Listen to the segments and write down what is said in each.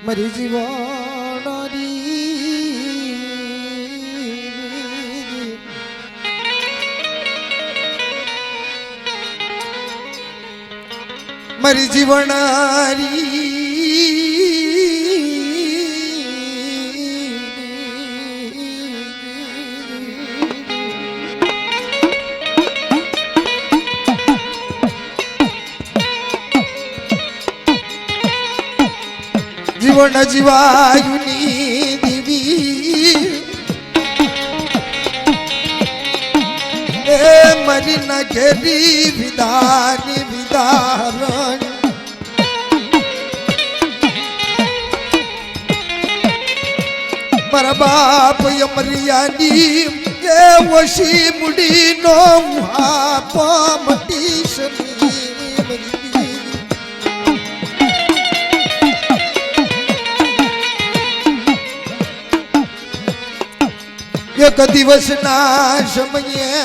મારી જીવન મારી જીવનારી જીવન જીવાયુની દેવી એ મરી ના ઘેરી વિધાની વિધારણ મારા બાપ યમરિયાની એ વશી મુડી નો હાપ મટીશ એક દિવસના સમયે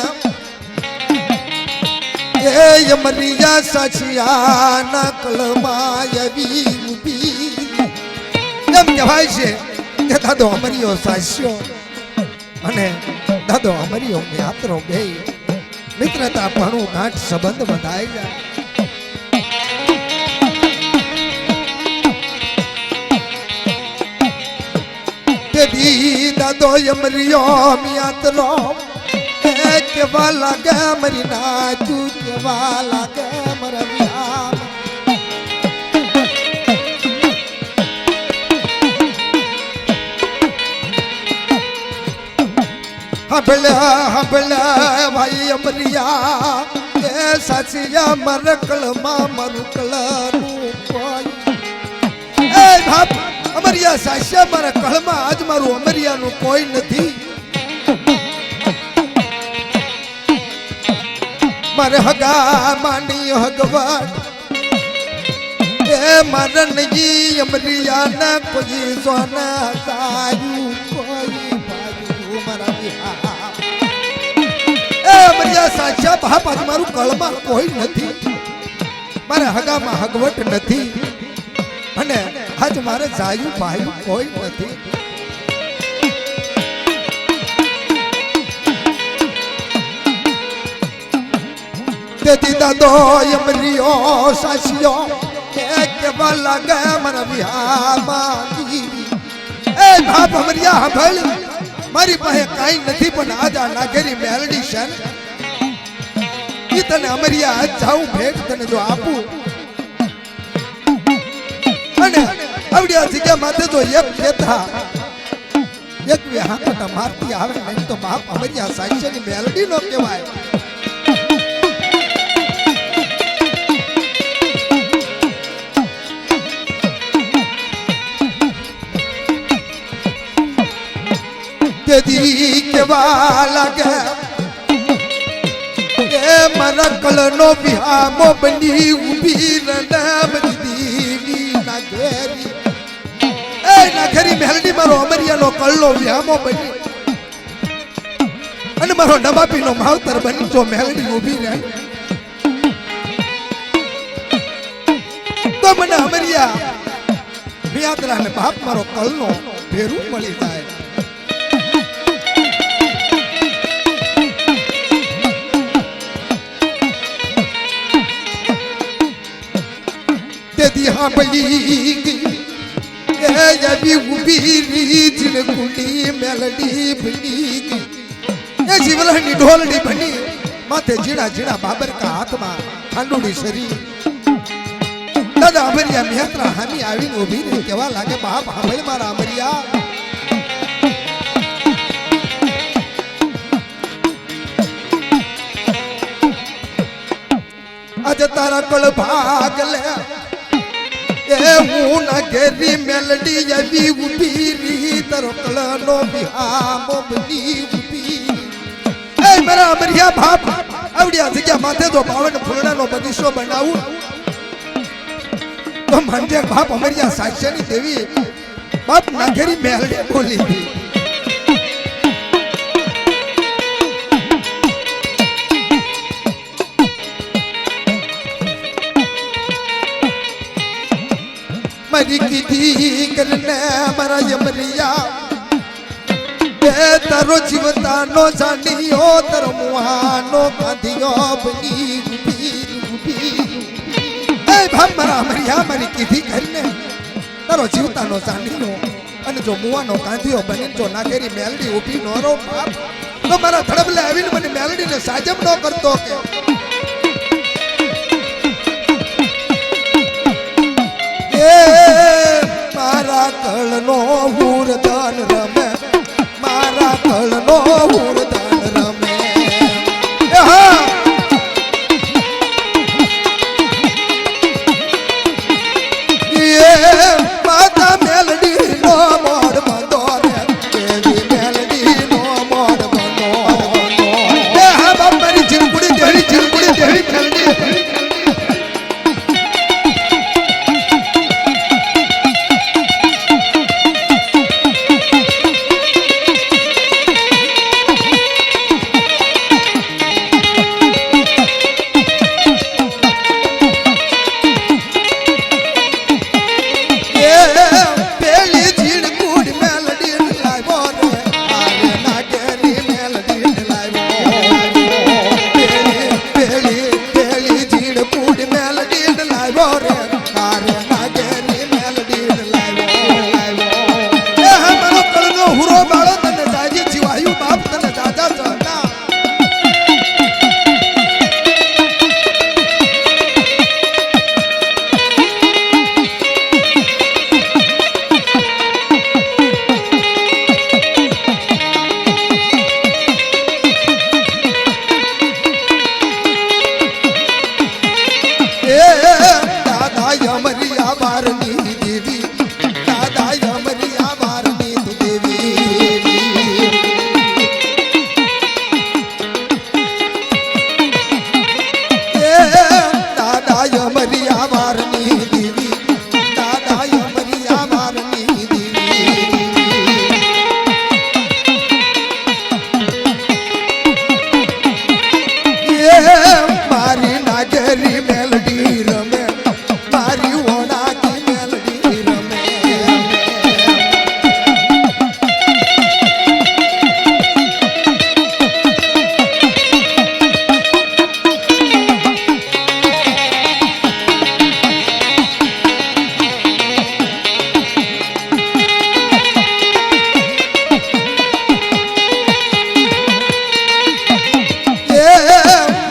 એ યમરિયા સાચિયાના કલમાં આવી ઊભી એમ કહેવાય છે કે દાદો અમરિયો સાસ્યો અને દાદો અમરિયો યાત્રો બે મિત્રતા ભણું ગાંઠ સંબંધ વધાઈ જાય તેથી દાદો યમરિયો યાત્રો કેવા લાગે મરી ના તું કેવા લાગે મરમિયા હબલા ભાઈ અમરિયા એ સાચિયા મરકળમાં મરુકળનું કોઈ એ બાપ અમરિયા સાચિયા મારા કળમાં આજ મારું અમરિયાનું કોઈ નથી મારે હગા માની હગવાન એ મરણજી અમરિયાના કોઈ સોના સાયું કોઈ ભાયું મારા બિહાર એ અમરિયા સાચા બાપ આજ મારું કળમાં કોઈ નથી મારે હગામાં હગવટ નથી અને આજ મારે જાયું ભાયું કોઈ નથી તેથી દાદો યમરિયો સાચિયો કેવા લાગે મારા વિહારમાં એ બાપ અમરિયા હંભળ મારી પાસે કાંઈ નથી પણ આજ આ નાગેરી મેલડી છે તને અમરિયા જાઉં ભેટ તને જો આપું અને આવડી આ જગ્યા માથે જો એક કેતા એક વે હાકટા મારતી આવે નહીં તો બાપ અમરિયા સાક્ષીની મેલડી નો કહેવાય દી કેવા લાગે એ મારા કળનો વિહામો બની ઊભી રનામ દીવી ના ઘેરી એ ના ઘેરી મેલડી મારો અમરિયાનો કળનો વિહામો બની અને મારો નવાબીનો માવતર બની જો મેલડી ઊભી રહે તો મને અમરિયા મિયાદરા ને બાપ મારો કળનો ભેરું મળી જાય हाँ बली ये उभी रीजन कुंडी मेलडी बनी ये जीवलहनी ढोलनी बनी माथे जीड़ा जीड़ा बाबर का हाथ में खांडूड़ी शरीर दादा अमरिया मिहत्रा हामी आवीने उभी ने केवा लागे बाप हांभळ मारा अमरिया आज तारा कल भाग ले ए હું ના ઘેરી મેલડી આવી ઊભી રી તારો કળનો વિહામો બની ઊભી એ મારા અમરિયા બાપ આવડિયા જગ્યા માથે તો બાવન ફૂલડાનો બગીચો બનાવું તો મંજે બાપ અમરિયા સાક્ષીની દેવી બાપ ના ઘેરી મેલડી બોલી હતી मरी की करने मरा यमरिया ए तारो जीवतानो जानियो तारो मुहानो गांधियो बनी गुबी ए भाम मरा मरिया मरी की करने तारो जीवतानो जानियो અને જો મુવાનો ગાંધીઓ બની જો નાગેરી મેલડી ઊભી નો રો બાપ તો મારા ધડબલે આવીને મને મેલડીને સાજમ નો કરતો કે મારા કળનો હુરદાન રમે મારા કળનો હુરદાન રમે માતા મેલડી નો મોડ બંધો રે દેવી મેલડી નો મોડ બંધો હા બાપ મારી જીવકુડી દેવી મેલડી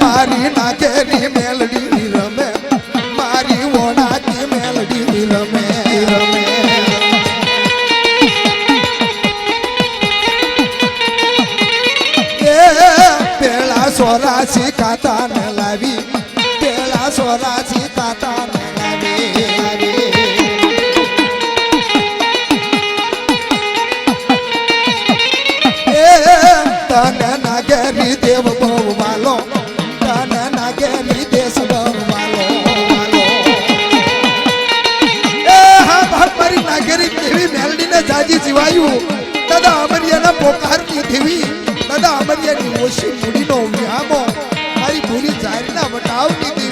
મારી નાખે સોરાસી કાતા ન લાવી પેલા સોરાસી કાતા ન લાવી તને નાગેરી દેવ બહુ વાલો તને નાગેરી દેશ બહુ વાલો હા બાપ મારી નાગેરી દેવી મેલડીને જાજી જીવાયું દાદા અમરિયાના પોકારની દેવી દાદા અમરિયાની ઓછી મૂડીનો વ્યામો મારી ભૂરી જારીના વટાવની દેવી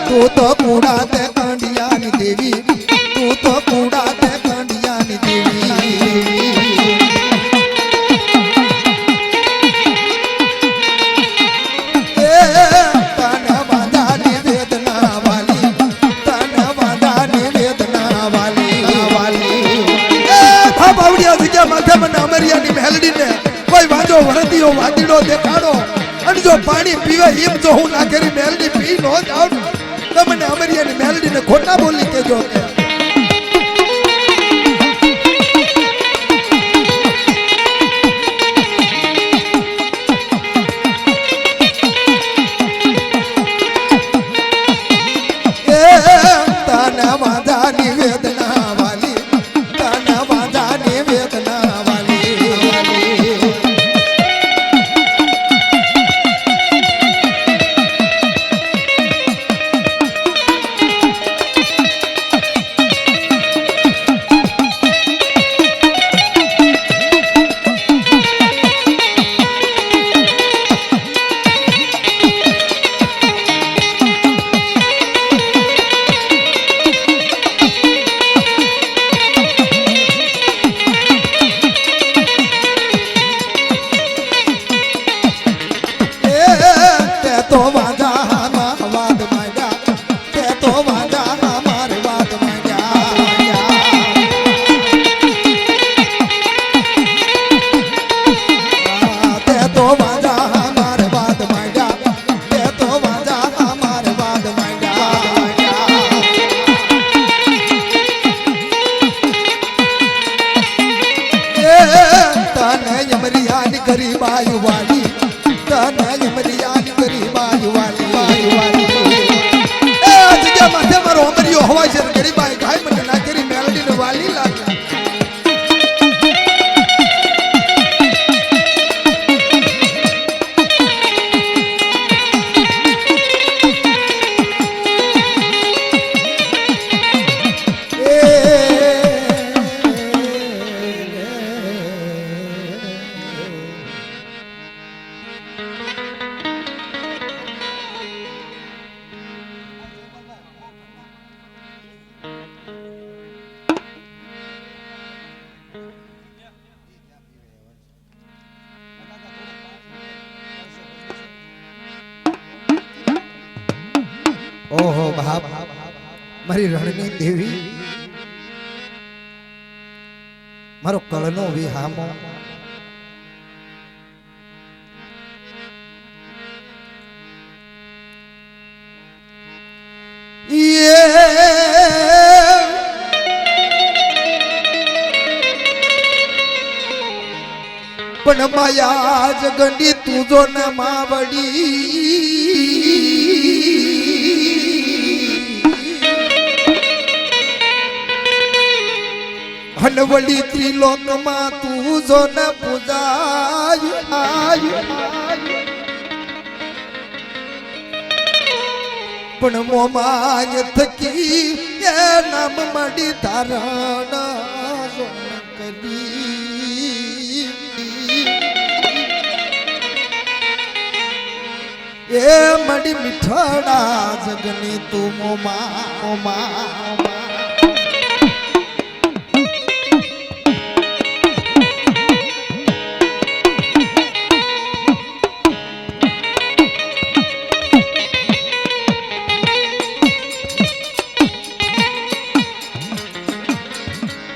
તું તો કુડા તે કાંડિયાની દેવી તું તો કુડા તે કાંડિયાની દેવી તને વાદાની વેદના વાલી તને વાદાની વેદના વાલી બાવડિયા જગ્યા માથે મને અમરિયાની મેલડીને કોઈ વાંજો વરદીઓ વાદીડો દેખાડો અને જો પાણી પીવે એમ જો હું ના કરી મેલડી પી નો જાઉં તમને અમરિયાની મેલડીને ખોટા બોલી કેજો કે તને વાંધાની વેદના વાલી તને વાંધાની વેદના વાલી તો વાંધા માં વાદ માંગ્યા તે તો વાંધા માર વાદ માંગ્યા તે તો વાંધા માર વાદ માંગ્યા તે તો વાંધા માર વાદ માંગ્યા તને યમરિયાની ગરીબાયુ વાલી તને યમરિયાની ગરીબાયુ વાલી એ જગ્યા માથે મારો અમરિયો હવા છે ગરીબાઈ ગાય મને ના કરી મેલડીને વાલી લાગે ઓહો બાપ મારી રણની દેવી મારો કળનો વિહામો પણ માયા જગંડી તુજો ન માવડી હનવડી ત્રિલોકમાં તુજો ન પૂજાય પણ મોમાય થકી એ નામ મડી ધારણ કરી એ મડી મીઠડા જગની તું મોમા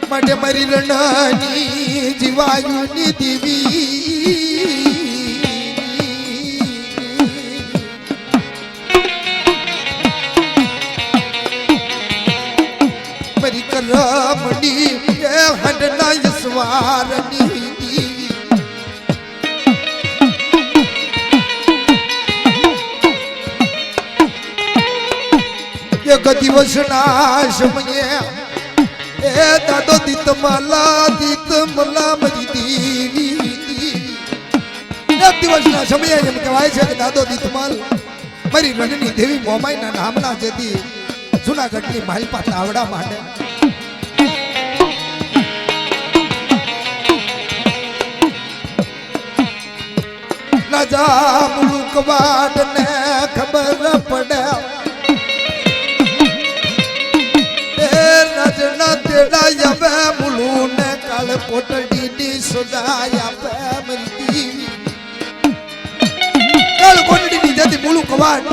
માટે મારી રણની જીવાયુની દેવી રમણી એ હંડના યસવારની દીવી એક દિવસના સમયે એ દાદો દીતમાલા મારી દીવી એક દિવસના સમયે એમ કહેવાય છે કે દાદો દીતમાલ મારી રણની દેવી મોમાઈના નામના જેથી જુનાગઢની માલપા તાવડા માંડે રાજા મુલુક વાડને ખબર પડે રાજના તેડા આવે મુલુ ને કાળ કોટડીની સજાય આપે મરી કાળ કોટડીની જેથી મુલુ કવાડ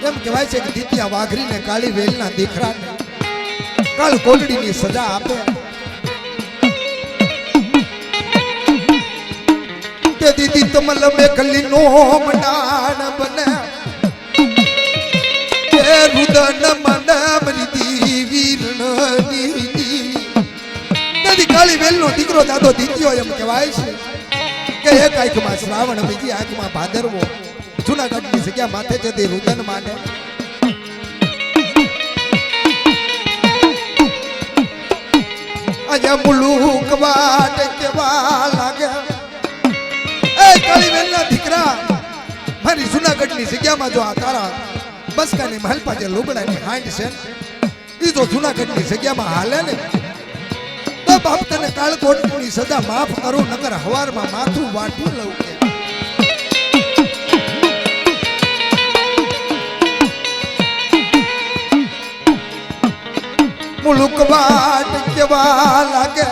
એમ કહેવાય છે કે દીતિયા વાઘરીને કાળી વેલના દીકરાને કાળ કોટડીની સજા આપે તે દીદી તમલ મે કલીનો મંડાણ બને એ રુદન મંડા મરી દીવી રણની કાળી વેલનો દીકરો દાદો દીત્યો એમ કહેવાય છે કે એક આંખમાં શ્રાવણ બીજી આંખમાં ભાદરવો જુનાગઢની જગ્યા માથે જતી રુદન માંડે અહીંયા મુલુક વાટ કેવા લાગે એ કાળી વેલના દીકરા મારી જુનાગઢની જગ્યામાં જો આ તારા બસકાની માલપા જે લુગડાની હાંડ છે એ જો જુનાગઢની જગ્યામાં હાલે ને તો બાપ તને કાળકોટની સજા માફ કરું નકર હવારમાં માથું વાટું લઉં કે મુલુક વાટ કેવા લાગે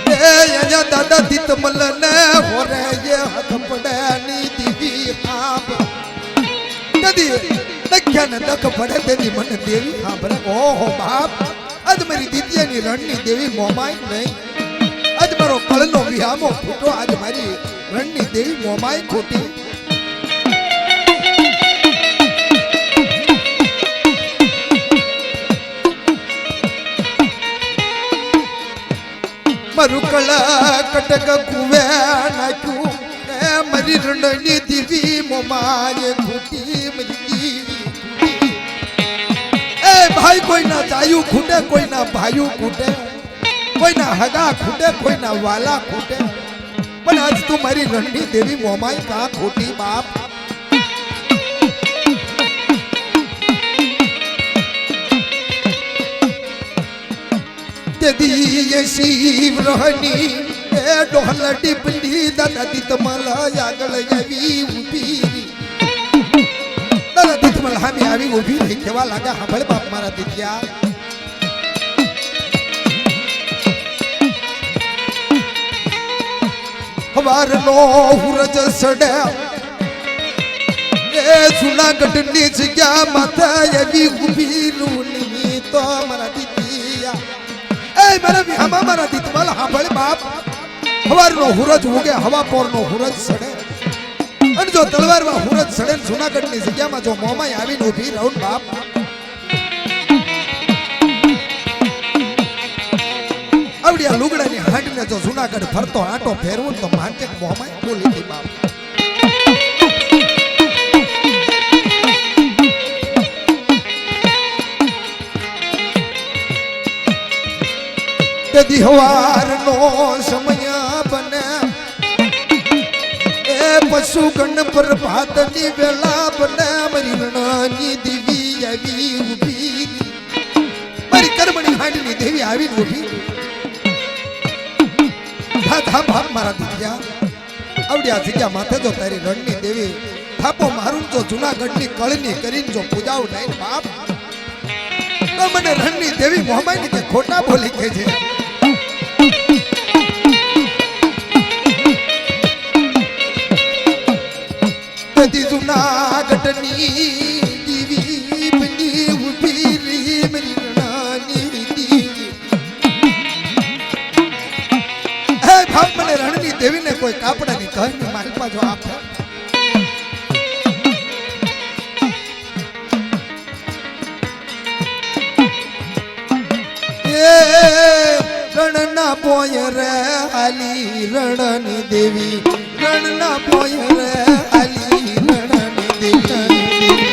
એ અહીંયા દાદા દીતમલ ને હોરે એ હથ પડે ની દીવી આપ કદી દખ્યા ને દખ પડે તેની મને દેવી સાંભળે ઓહો બાપ આજ મારી દીતિયાની રણની દેવી મોમાઈ નહીં આજ મારો કળનો વિહામો ફૂટો આજ મારી રણની દેવી મોમાઈ ખોટી મારું કળ કટક કુવે નાખ્યું એ મારી રણની દેવી મોમાએ ખોટી મરી ભાઈ કોઈના ચાયું ખૂટે કોઈના ભાઈયું ખૂટે કોઈના હગા ખૂટે કોઈના વાલા ખૂટે પણ આજ તું મારી રણની દેવી મોમાઈ કા ખોટી બાપ તેદી શિવ રહની એ ડોહલ ટીપલી દાદા દીતમલા આગળ આવી ઊભી હામી આવી ઊભી રહી કેવા લાગા સાંભળ બાપ મારા દીકરા હવારનો હુરજ સડે એ જુનાગઢની જગ્યા માથે આવી ઊભી રૂની તો મારા દીકરા એ મારા વિહામાં મારા દીકરા સાંભળ બાપ હવારનો હુરજ ઉગે હવા પોરનો હુરજ સડે અને જો તલવારમાં હુરજ સડે જુનાગઢની જગ્યામાં જો મોમાઈ આવીને ઊભી રહું બાપ આવડિયા લુગડાની હાંડને જો જુનાગઢ ફરતો આંટો ફેરવું તો માનતે મોમાઈ બોલી હતી બાપ તે દિહવારનો સમય બને પશુ ગણ પર ભાતની વેલા બને મારી રણની દેવી આવી ઊભી મારી કર્મણી હાંડની દેવી આવી ઊભી ધા બાપ મારા દીકરા આવડિયા જગ્યા માથે જો તારી રણની દેવી થાપો મારું જો જુનાગઢની કળની કરીને જો પૂજાવ નહીં બાપ તો મને રણની દેવી મોહમાઈ કે ખોટા બોલી કે છે જુનાગઢની દેવી બની ઊભી રહી મારી રણની દેવી હે ભાવ મને રણની દેવીને કોઈ કાપડાની કહની માલપા જો આપે આલી રણની દેવી રણના પોય રે આલી રણની દેવી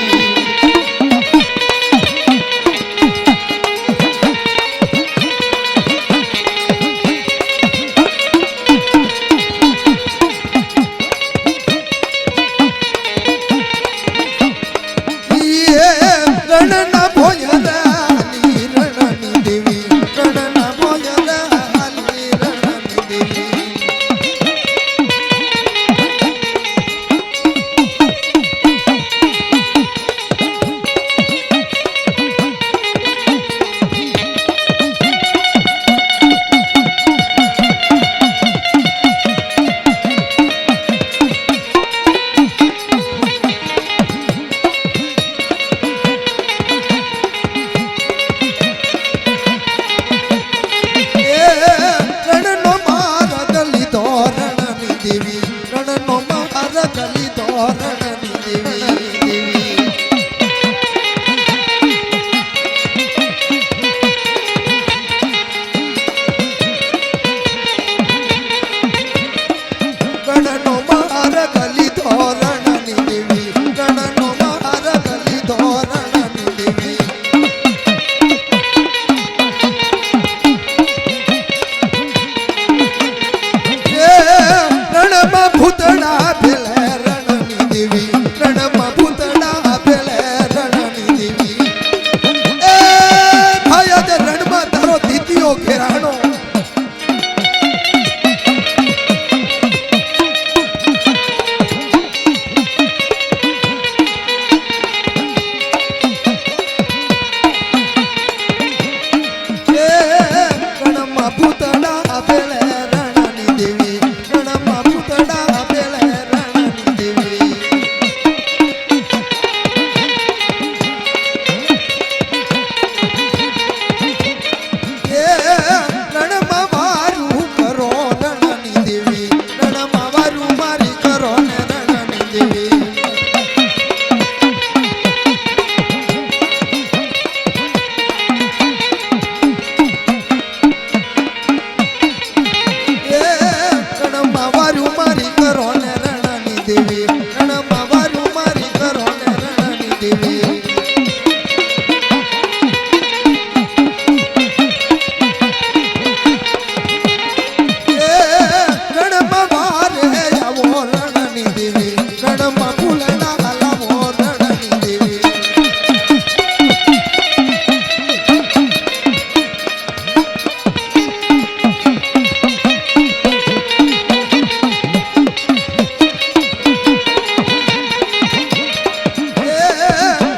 રણના પોય રે આલી રણની દેવી રણના પોય રે આલી રણની દેવી રણનો માર્ગ લીધો રણની દેવી રણનો માર્ગ લીધો રણની દેવી રણનો માર્ગ લીધો રણની દેવી રણનો માર્ગ લીધો રણની દેવી રણમાં ભૂતડા ભેલે રણની દેવી રણમાં ભૂતડા ભેલે રણની દેવી એ ભાઈ આજે રણમાં તારો દીતીઓ ઘેરાણો રણમાં ભૂતડા ભેલે રણની દેવી રણમાં ભૂતડા ભેલે રણની દેવી રણમાં વારું કરો રણની દેવી રણમાં વારું મારી કરો ને રણની દેવી રણમાં વારું મારી કરો ને રણની દેવી રણમાં વારું મારી કરો ને રણની દેવી રણમાં વારે આવો રણની દેવી રણમાં ફૂલડા લાવો રણની દેવી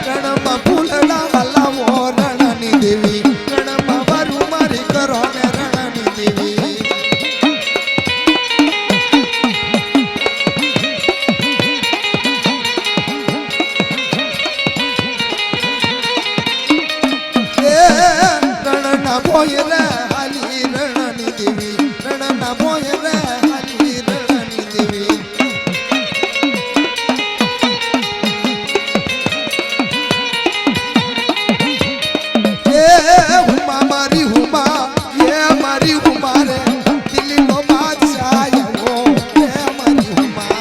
રણમાં ફૂલડા લાવો રણની દેવી રણમાં વારું મારી કરો ને રણની દેવી રણના પોય રે આલી રણની દેવી રણના પોય રે આલી રણની દેવી હુમા મારી હુમા એ મારી હુમા રે દિલ્હીનો બાદશાહ આવ્યો એ મારી હુમા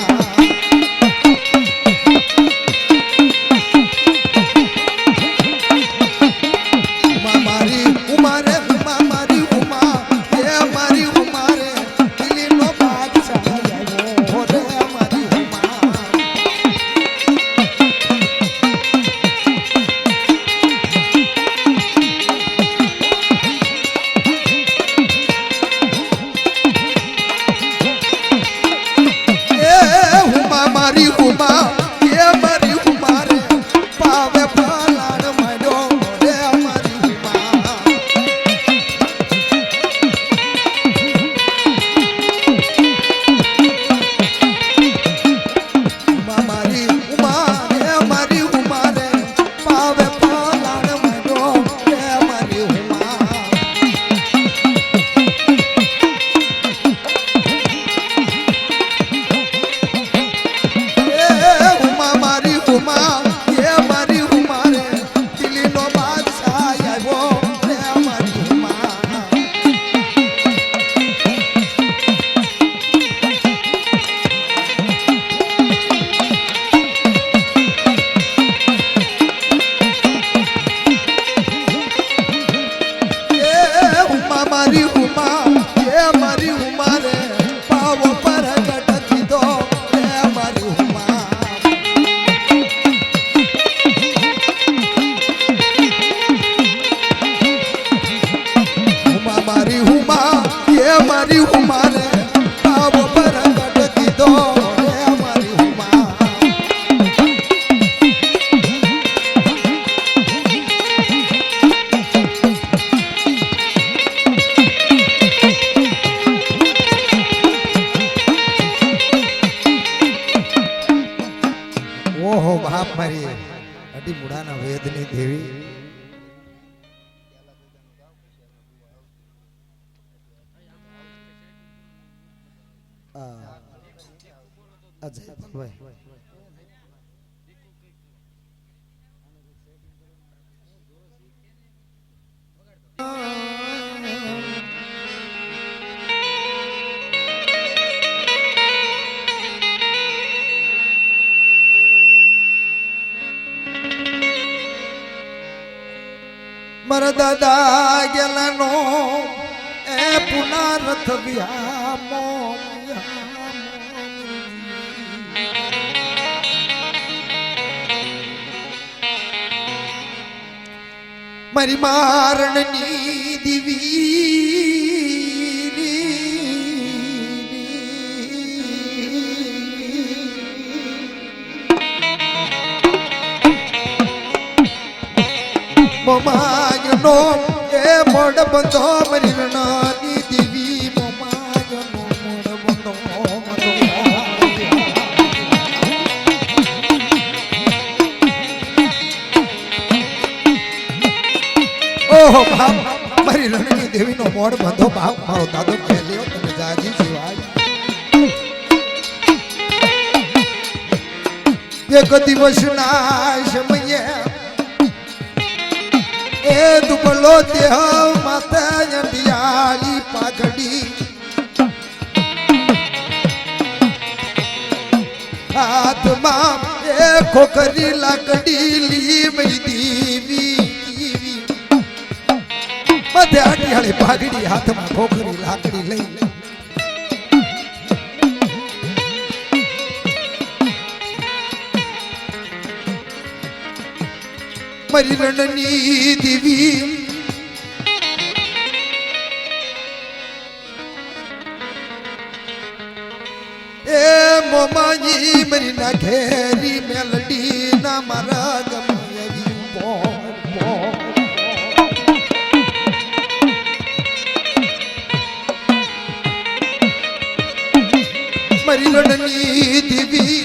હુમા મારી હુમા રે હુમા મારી અડી મુડાના વેદની દેવી અજય ભાઈ મારા દાદા ગેલાનો એ પુના રથ વિહામો મારી મારણની દીવી મોમાયનો એ મોડ બંધો મારી રણાની દીવી મોમાયનો મોડ બંધો ઓહો બાપ મારી રણની દેવીનો મોડ બંધો બાપ મારો દાદો પહેલ્યો તમે જાજી સિવાય એક દિવસના સમયે એ દુબળો દેહ માતા અંડિયાળી પાઘડી હાથમાં એ ખોખરી લાકડી લી મઈ દીવી બધે અડિયાળી પાઘડી હાથમાં ખોખરી લાકડી લઈ મારી રણની દેવી એ મોમાજી મારી ના ઘેરી મેલડી ના મારા ગમે મારી રણની દેવી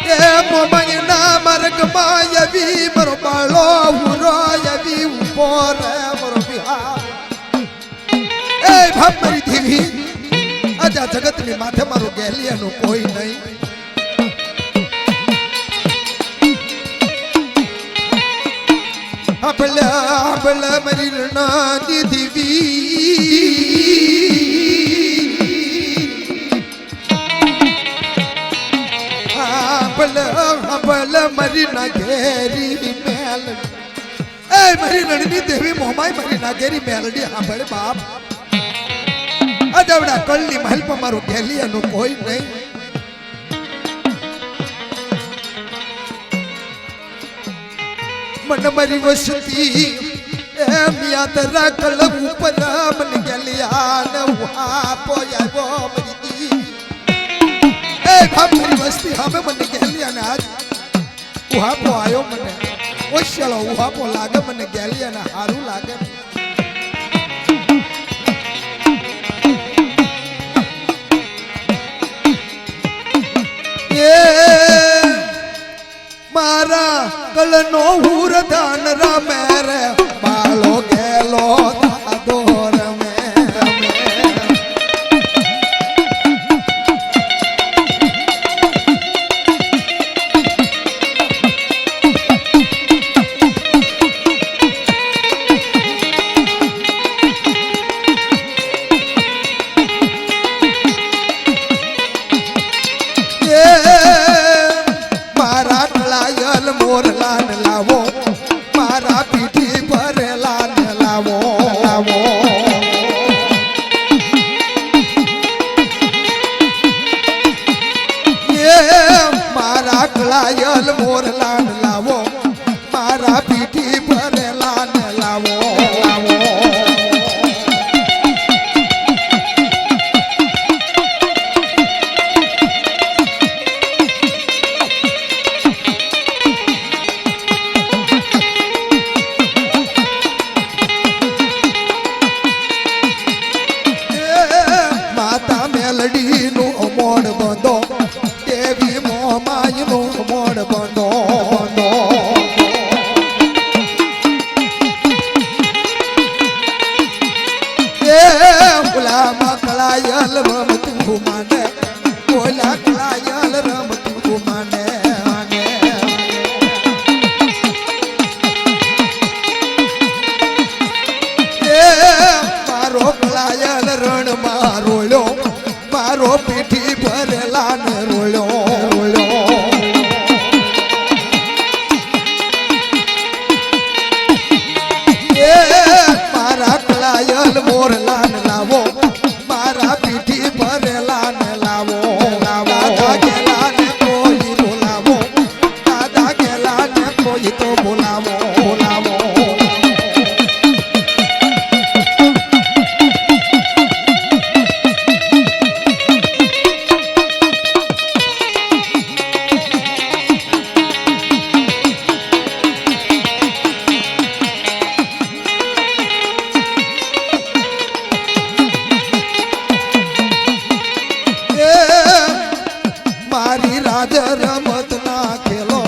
એ મોમાઈના માર્ગમાં આવી મારો બાળો ઉરો આવી ઉપર મારો બિહાર એ ભાપ મારી દેવી આજા જગતની માથે મારું ગેલિયાનું કોઈ નહીં આપલે મારી રણાની દેવી બલ મરી ના ઘેરી મેલ એ મરી રણની દેવી મોમાઈ મરી ના ઘેરી મેલડી સાંભળે બાપ અજવડા કળની મહેલ પર મારું ગેલિયાનું કોઈ નહીં મન મરી વસતી એમ યાદ રાખલ ઉપર મન ગેલિયા ને વાપો આવ્યો મરી દી એ બાપ મારી વસ્તી હવે મને ગેલિયા ને આજ ઉહાપો આયો મને ઓશળો ઉહાપો લાગે મને ગેલિયા ને હારું લાગે એ મારા કલનો હુર દાન રમે રે બાળો ગેલો દાદો રમે મોરલા ને લાવો મારા પીઠી ભરેલા ને લાવો એ મારા કળાયલ મોરલા ને લાવો મારા પીઠી ભરેલા ને લાવો મેલડીનું મોડ બંધો દેવી મોમાઈનું મોડ બંધો મોરલા ને લાવો મારા પીઠી ભરેલા ને લાવો દાદા ગેલા ને કોઈ બોલાવો દાદા ગેલા ને કોઈ તો બોલાવો બોલાવો મારી રાજ રમત ના ખેલો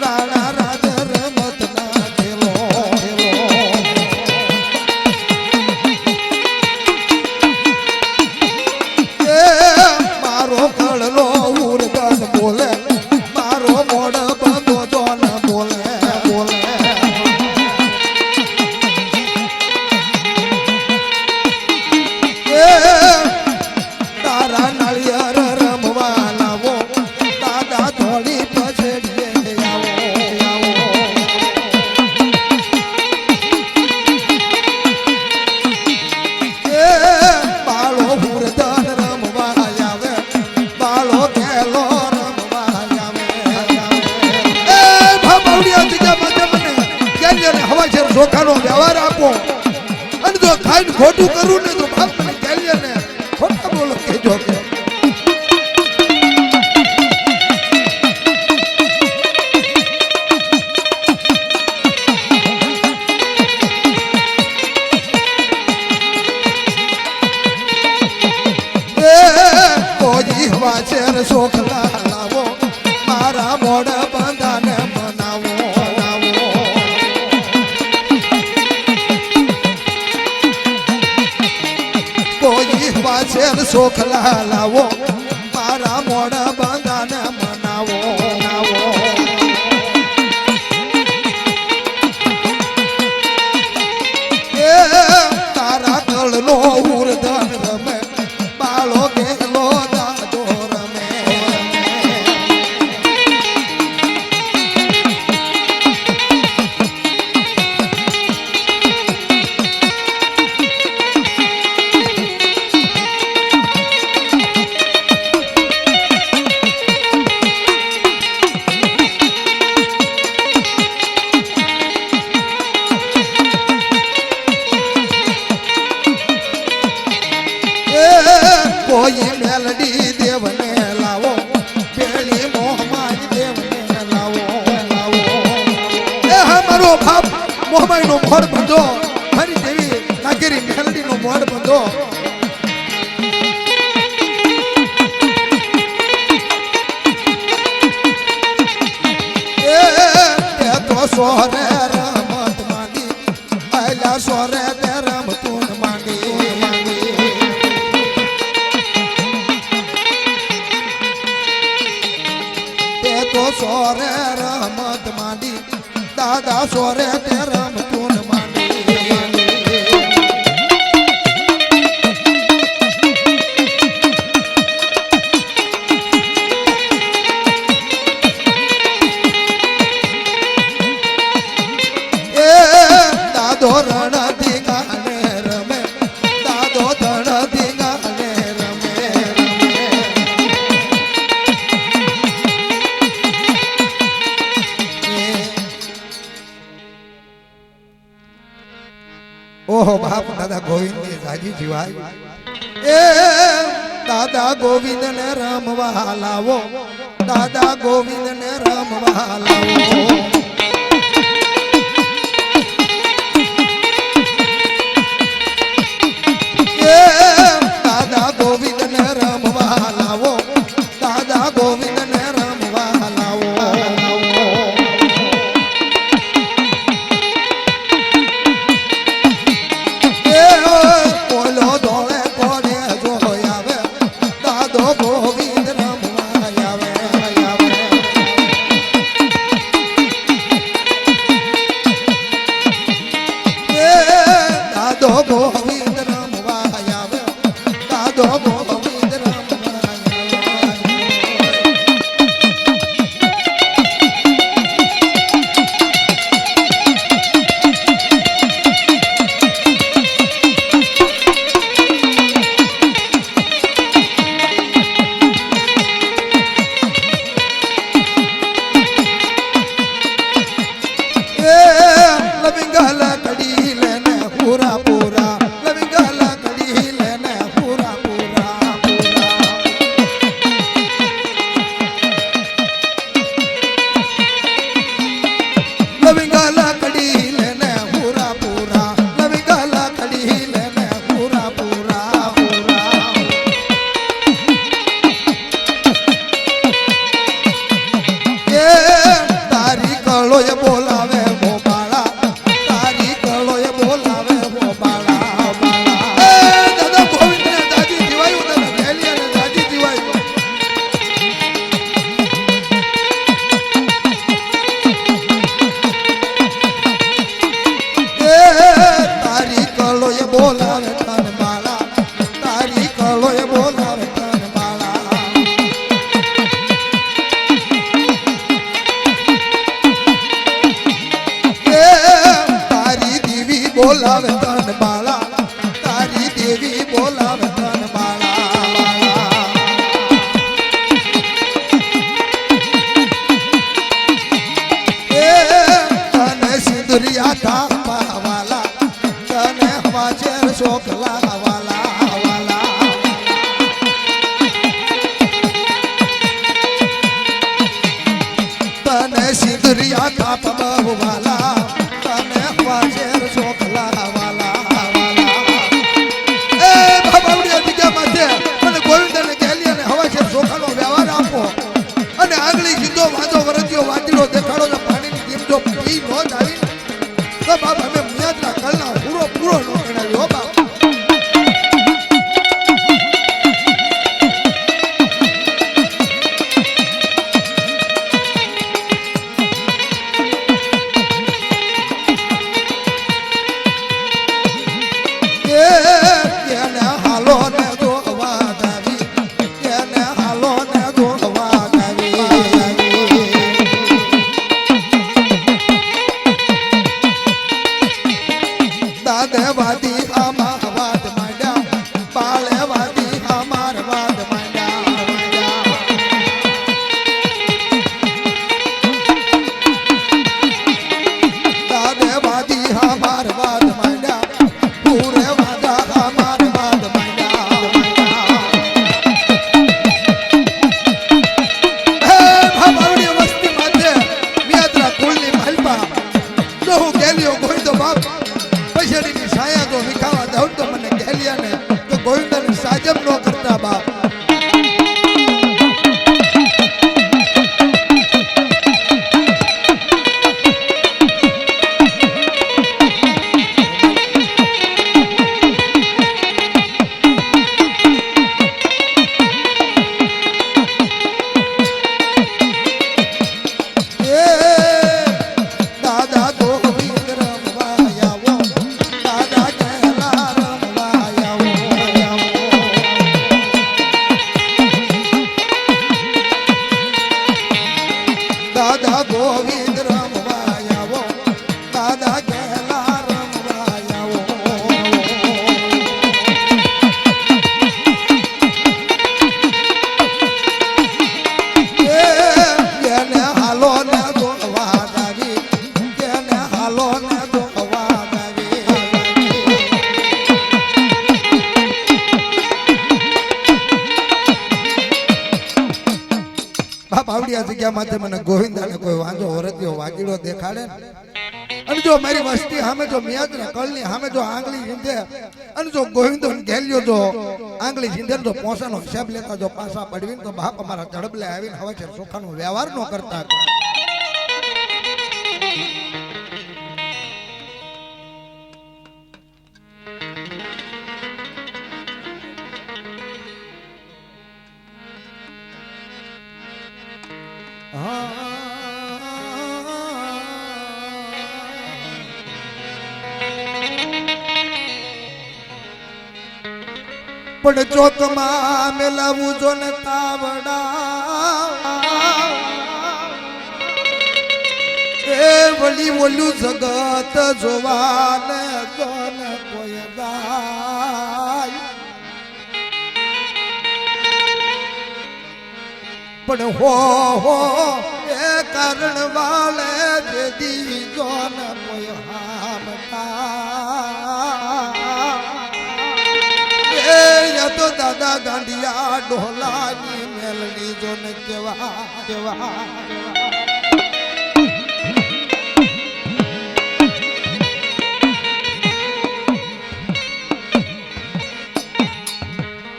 રાણા રાજ રમત ના ખેલો મારો કળલો ઉર્ગન બોલે મારો મોડ બંધો જોન બોલે બોલે તારા નાળિયેર રમવા લાવો દાદા થોડી પછડીએ આવો બાળો હુરદન રમવા આવે બાળો ગેલો રમવા આવે ભાવડિયા જગ્યા માટે મને ગેલિયાને હવાશેર ચોખાનો વ્યવહાર આપો અને જો ખાઈને ખોટું કરું ને તો બાપ મને ગેલિયાને ખોટા બોલો કહેજો કે કોઈ હવાશેર ચોખલા લાવો મારા મોડ બંધાને બનાવો કોઈ હવાશેર ચોખલા લાવો મારા મોડ બંધાને બનાવો તારા કળનો ઉર્ધન રમે બાળો ગેલો દાદો રમે કોઈ મેલડી દેવને લાવો પેલી મોહમાઈ દેવને લાવો મારો બાપ મોહમાઈ નો મોડ બંધો મારી દેવી નાગેરી મેલડી નો મોડ બંધો તો સોરે રમત માંડી આયલા સોરે તે રમતું માંડી તો સોરે રમત માંડી દાદા સોરે તે રમતું માંડી દાદો રણ દીગાને રમે દાદો ધણ દીગાને રમે ઓહો બાપ દાદા ગોવિંદ ની જાગી જીવાય દાદા ગોવિંદ ને રમવા લાવો દાદા ગોવિંદ ને રમવા લાવો દાદા ગોવિંદ ને રમવા લાવો દાદા ગોવિંદ ને રમવા લાવો કોલો દોડે કોને જો આવે દાદો ગોવિંદ રમવા આવે લવિંગલ કડી લેને પૂરા પૂરા લવિંગલ કડી લેને પૂરા પૂરા લવિંગલ કડી લેને પૂરા પૂરા લવિંગલ કડી લેને પૂરા પૂરા એ તારી કળો એ બોલાવે મોબાળા તારી કળો એ બોલાવે મોબાળા એ દાદા ગોવિંદ ને દાદી જીવાયું દાદા ગેલિયા ને દાદી જીવાયું એ તારી કળો એ બોલાવે તન બાળા તારી કળો એ બોલાવે તન બાળા તારી દેવી બોલાવે તન બાળા તારી દેવી બોલાવે તન બાળા એ તને સિંદુરિયા કાપા વાલા તને વાજેર શોખલા વાલા વાલા તને સિંદુરિયા કાપા બહુ વાલા તને વાજેર શોખલા વાલા વાલા એ બાબાવડિયા જગ્યામાં છે મને ગોવિંદ અને ગેલિયા ને હવા છે શોખાનો વ્યવહાર આપો અને આંગળી સીધો વાંધો વરજીઓ વાંદીડો દેખાડો ને પાણીની ટીમ જો પી નો જ આવી તો બાપ અમે મિયાદના કલના પૂરો પૂરો નો ગણાવ્યો હો બાપ એને હાલો ને જોવા જાવી એને હાલો ને જોવા જાવી દાદે વાદી અમાર વાદ માંડ્યા બાળે વાદી અમાર વાદ માંડ્યા દાદે વાદી અમાર વાદ માંડ્યા પૂરે વાદા અમાર વાદ માંડ્યા હે ભાવડી વસ્તી માથે મિયાદરા કુળની માલપા જો હું ગેલિયો ગોવિંદો બાપ પૈસાની સાયા તો વિખાવા દઉં તો મને ગેલિયા ને તો ગોવિંદની સાજમ નો કરતા બાપ એ દાદા ગોવિંદ રમવા આવો દાદા ગેલા રમવા આવો દાદા ગોવિંદ રમવા આવો દાદા ગેલા રમવા આવો એને હાલો ને જોવા જાવી એને હાલો ને જોવા જાવી બાપ આવડિયા જગ્યા માથે મને ગોવિંદાને કોઈ વાંધો વરત્યો વાગીડો દેખાડે ને અને જો મારી વસ્તી સામે જો મિયાદના કળની સામે જો આંગળી ઝીંધે અને જો ગોવિંદો ગેલ્યો જો આંગળી ઝીંધે જો પોસાનો હિસાબ લેતા જો પાછા પડવીને તો બાપ અમારા તડબલે આવીને હવે છે સોખાનો વ્યવહાર નો કરતા પણ ચોકમાં મેલાવું જો ને તાવડા એ વળી ઓલું જગત જોવાને જોન કોઈ ગાય પણ હો એ કારણ વાલે જેદી જોન કોઈ હા દાદા ગાંડિયા ડોલાની મેલડી જોને કેવા કેવા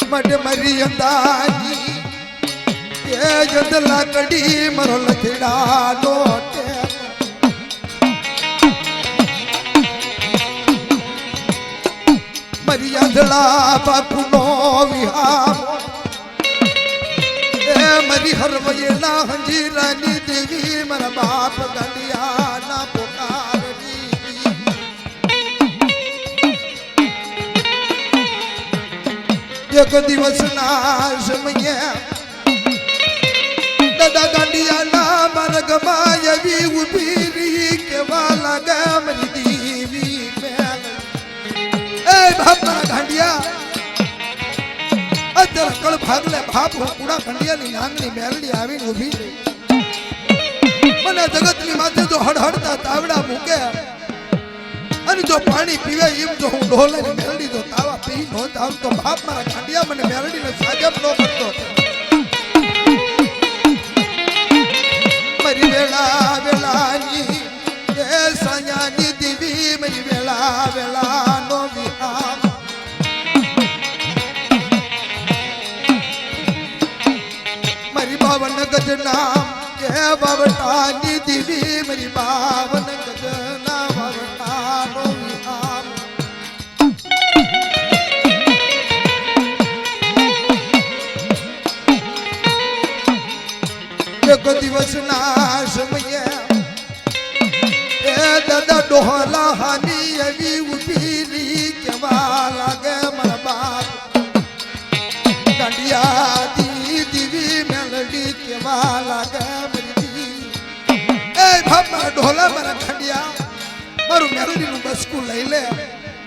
મડ મરી અંદાજી એ જદ લાકડી મરો લખડા લોટે મરી અંધળા બાપુનો વિહાર એ મરી હરવયેલા હંજીરાની દેવી મારા બાપ ગાંડિયાના પોકારડી એક દિવસના સમયે દાદા ગાંડિયાના માર્ગમાં એવી ઉભી રહી કેવા લાગે મારી દેવી મેલ એ બાપના ગાંડિયા અત્યારે કળ ભાગલે બાપ કુડા ગાંડિયાની નાંગની મેલડી આવીને ઉભી રહી મને જગતની માથે જો હડહડતા તાવડા મૂકે અને જો પાણી પીવે એમ જો હું ઢોલાની મેલડી જો તાવા પી નો જાવ તો બાપ મારા ગાંડિયા મને મેલડીને સાજબ નો કરતો મરી વેળા વેળાની એ સાયાની દેવી મરી વેળા વેળા નો વિહાર મરી બાવન ગજના એ બાવટાની દેવી મરી બાવન ગજના બાવટાનો વિહાર એક દિવસના સમયે એ દાદા ડોહલા હાની એવી ઉભી રહી કેવા લાગે મારા બાપ ગાંડિયા દીવી મેલડી કેવા લાગે મારી એ બાપ મારા ડોહલા મારા ગાંડિયા મારું મેલડીનું બસકું લઈ લે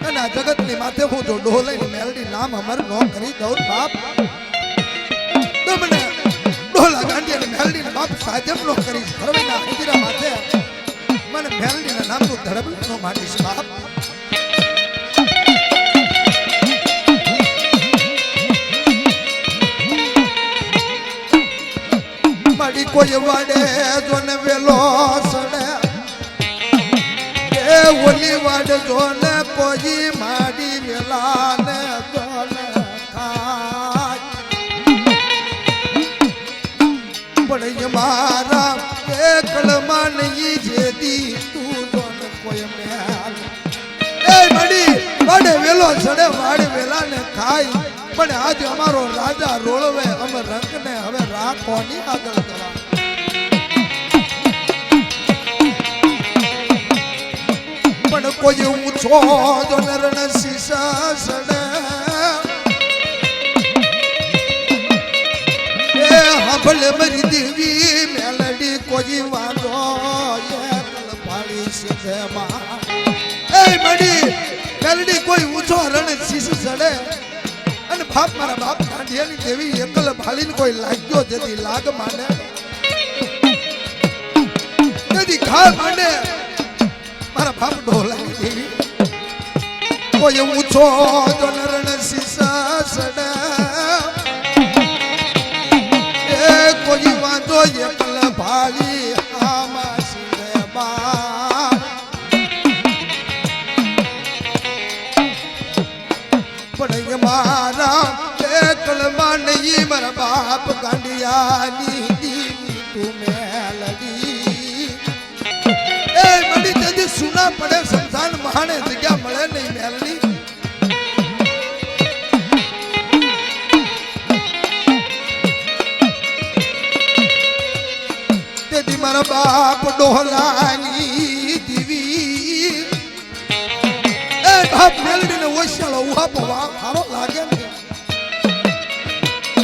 અને આ જગતની માથે હું જો ડોહલાની મેલડી નામ અમારું ન કરી દઉં બાપ તો મને ડોલા ગાંડિયાની મેલડીને બાપ સાજબ નો કરીશ હરવેના હજીરા માથે મને મેલડીના નામનું ધડબલ નો માંડીશ બાપ માડી કોઈ વાડે જોને વેલો સડે એ ઓલી વાડ જોને કોઈ માડી વેલા ને જોને પણ મારા એકલમાં નહીં જેતી તું જોન કોઈ મેલ એ મડી વાડે વેલો સડે વાડે વેલા ને ખાય પણ આજ અમારો રાજા રોળવે અમે રંગને હવે રાખવાની આગળ કરવા પણ કોઈ ઊંચો જો નરણ શીશા સડે ભલે મરી દેવી મેલડી કોઈ વાંધો એકલ પાડી સીધેમાં એ મડી મેલડી કોઈ ઊંચો રણ શીશ સડે અને બાપ મારા બાપ ગાંડિયાની દેવી એકલ ભાલીને કોઈ લાગ્યો જેથી લાગ માંડે જેથી ખા માંડે મારા બાપ ઢોલાની દેવી કોઈ ઊંચો રણ શીશ સડે કોઈ વાંધો એકલ ભાલી આમાં સીધે બાર પણ મારા એકલમાં નહીં મારા બાપ ગાંડિયાની દીવી તું મેલડી એ મળી તેથી સુના પડે સંસાન મહાણે જગ્યા મળે નહીં મેલડી મારા બાપ ડોહલાની દીવી એ બાપ મેલડીને ઓછાળો ઉહાપો હારો લાગે ને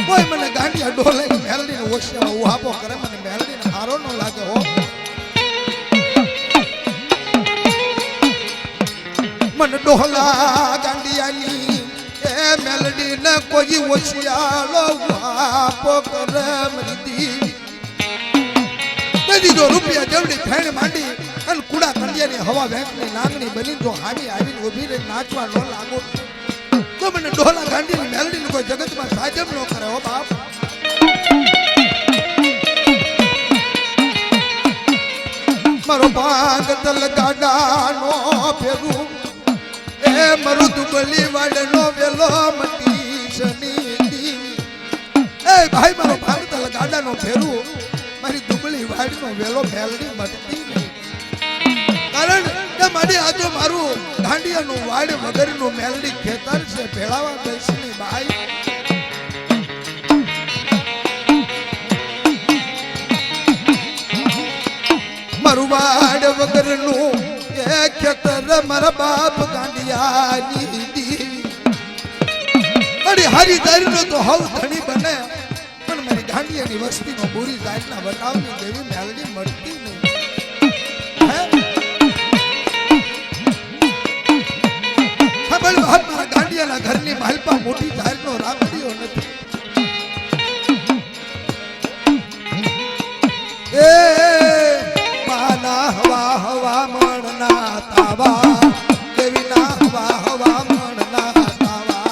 કોઈ મને ગાંડિયા ડોહલાની મેલડીને ઓછાળો ઉહાપો કરે મને મેલડીને હારો ન લાગે હો મને ડોહલા ગાંડિયાની એ મેલડીને કોઈ ઓછાળો ઉહાપો કરે મારી દીવી જો રૂપિયા જવડી ફેણ માંડી અને કુડા કંડિયાની હવા વેંકની નાંગણી બની જો હાવી આવીને ઊભી રહી નાચવા ન લાગો તો મને ડોલા ગાંડીની મેલડીની કોઈ જગતમાં સાજમ ન કરે હો બાપ. મારો પાગતલ ગાડાનો ફેરું એ મારું દુબલી વાડનો વેલો મટી શની એ ભાઈ મારો પાગતલ ગાડાનો ફેરું મારી દુબળી વાડનો વેલો મેલડી મટતી નહીં. કારણ કે મારી આજો મારું ગાંડિયાનું વાડ વગરનું મેલડી ખેતર છે ભેળાવા બેસની ભાઈ. મારું વાડ વગરનું એ ખેતર મારા બાપ ગાંડિયાની દીવી મારી હારી દારીનો તો હવ ધણી બને પણ મારી ગાંડિયાની વસ્તીનો પૂરી દારીના વટાવની દેવી મેલડી મળતી નહીં. હા બોલ બાપ મારા ગાંડિયાના ઘરની માલપા મોટી દારીનો રામડીઓ નથી. એ હવા હવા મણના તાવા દેવીના હવા હવા મણના તાવા.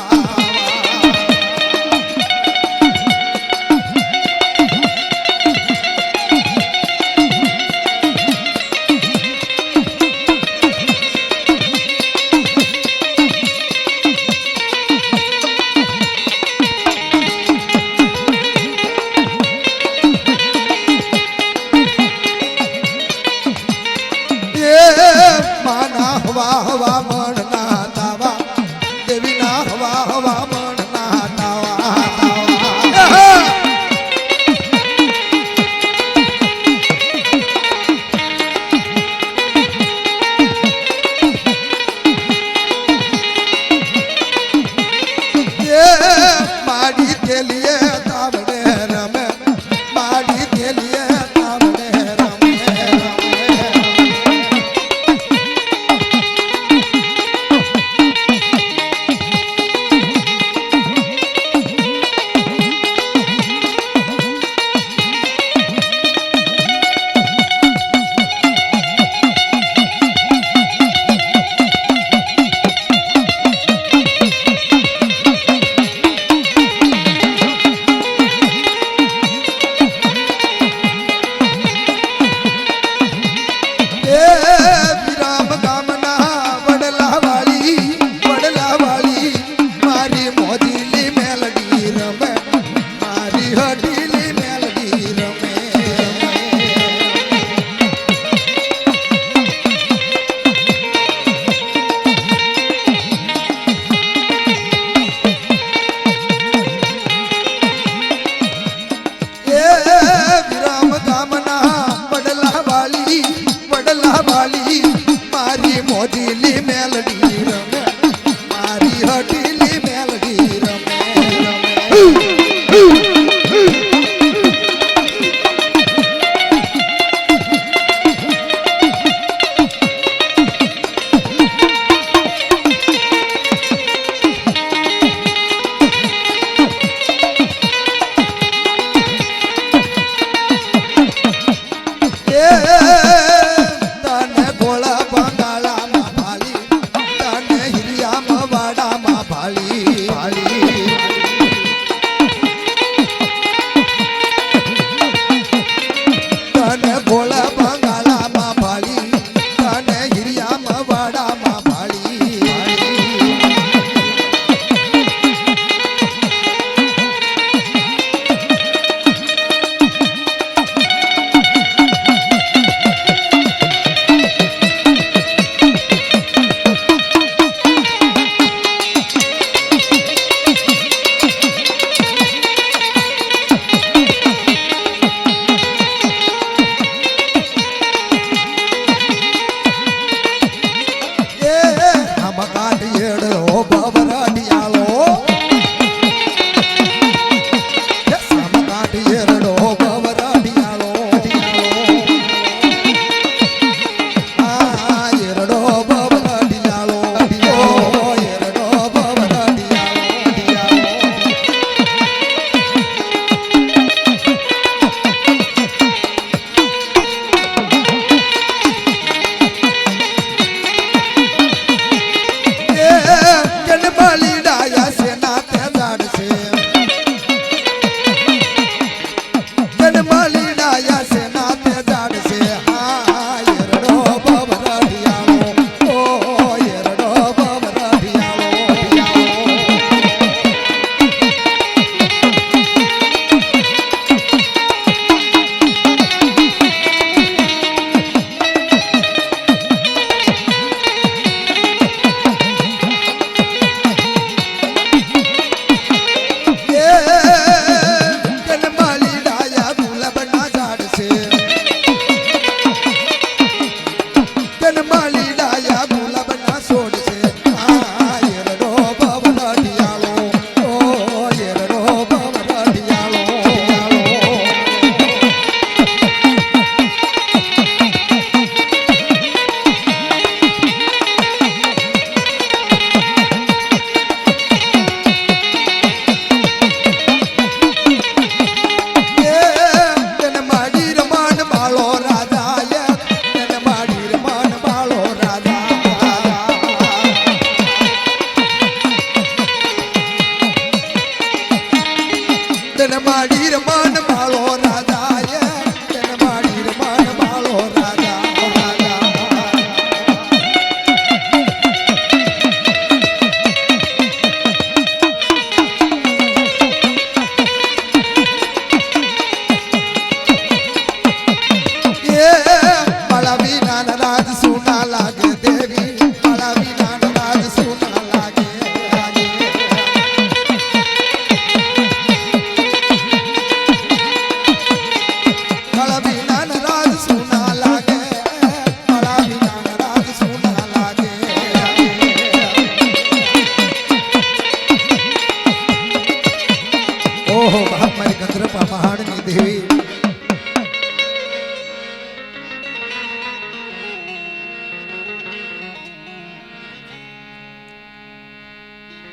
માના હવા હવા મણના તાવા દેવીના હવા હવા મણના તાવા. માડી તેલીએ તાવડે રમે માડી તેલીએ તાવડે રમે. મારી મોજીલી મેલડી રમે મારી હટીલી મેલડી રમે. તને ગોળા બંગાળામાં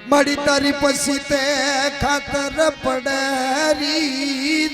મારી તારી પછી તે ખાતર પડરી